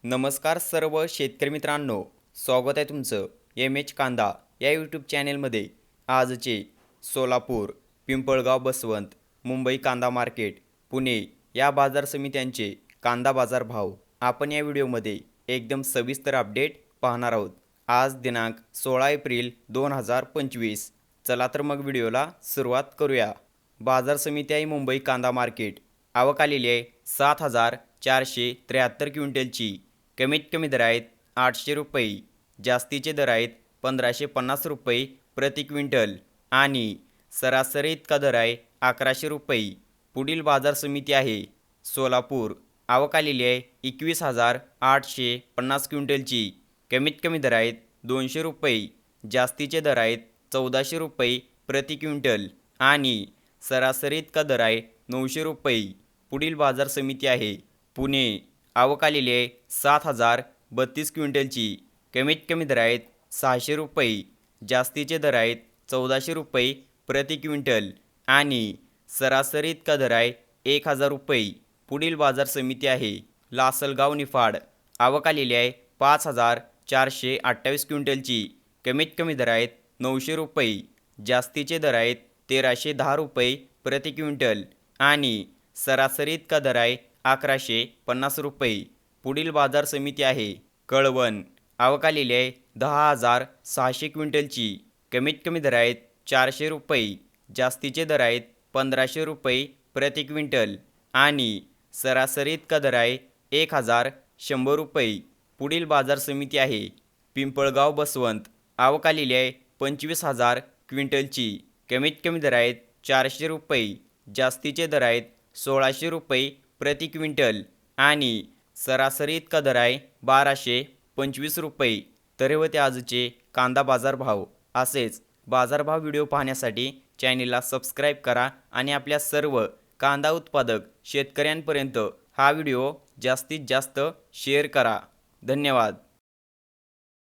नमस्कार सर्व शेतकरी मित्रांनो, स्वागत आहे तुमचं एम.एच. कांदा या यूट्यूब चॅनेलमध्ये। आजचे सोलापूर, पिंपळगाव, बसवंत, मुंबई कांदा मार्केट, पुणे या बाजार समित्यांचे कांदा बाजार भाव आपण या व्हिडिओमध्ये एकदम सविस्तर अपडेट पाहणार आहोत। आज दिनांक 16 एप्रिल 2025। चला तर मग व्हिडिओला सुरुवात करूया। बाजार समिती आहे मुंबई कांदा मार्केट। आवक आलेली आहे 7,473 क्विंटलची। कमीत कमी दर आहेत 800 रुपये, जास्तीचे दर आहेत 1550 रुपये प्रति क्विंटल आणि सरासरी इतका दर आहे 1100 रुपये। पुढील बाजार समिती आहे सोलापूर। आवक आलेली आहे 21,850 क्विंटलची। कमीत कमी दर आहेत 200 रुपये, जास्तीचे दर आहेत 1400 रुपये प्रति क्विंटल आणि सरासरी इतका दर आहे 900 रुपये। पुढील बाजार समिती आहे पुणे। आवक आलेली आहे 7,032 क्विंटलची। कमीत कमी दर आहेत 600 रुपये, जास्तीचे दर आहेत 1400 रुपये प्रति क्विंटल आणि सरासरी इतका दर आहे 1000 रुपये। पुढील बाजार समिती आहे लासलगाव निफाड। आवक आलेली आहे 5,428 क्विंटलची। कमीत कमी दर आहेत 900 रुपये, जास्तीचे दर आहेत 1310 रुपये प्रति क्विंटल आणि सरासरी इतका दर आहे 1150 रुपये। पुढील बाजार समिती आहे कळवण। आवक आलेली आहे 10,600 क्विंटलची। कमीत कमी दर आहेत 400 रुपये, जास्तीचे दर आहेत 1500 रुपये प्रति क्विंटल आणि सरासरी इतका दर आहे 1100 रुपये। पुढील बाजार समिती आहे पिंपळगाव बसवंत। आवक आलेली आहे 25,000 क्विंटलची। कमीत कमी दर आहेत 400 रुपये, जास्तीचे दर आहेत 1600 रुपये प्रति क्विंटल आणि सरासरी इतका दर आहे 1225 रुपये। तर हे होते आजचे कांदा बाजार भाव। असेच बाजारभाव व्हिडिओ पाहण्यासाठी चॅनेलला सबस्क्राईब करा आणि आपल्या सर्व कांदा उत्पादक शेतकऱ्यांपर्यंत हा व्हिडिओ जास्तीत जास्त शेअर करा। धन्यवाद।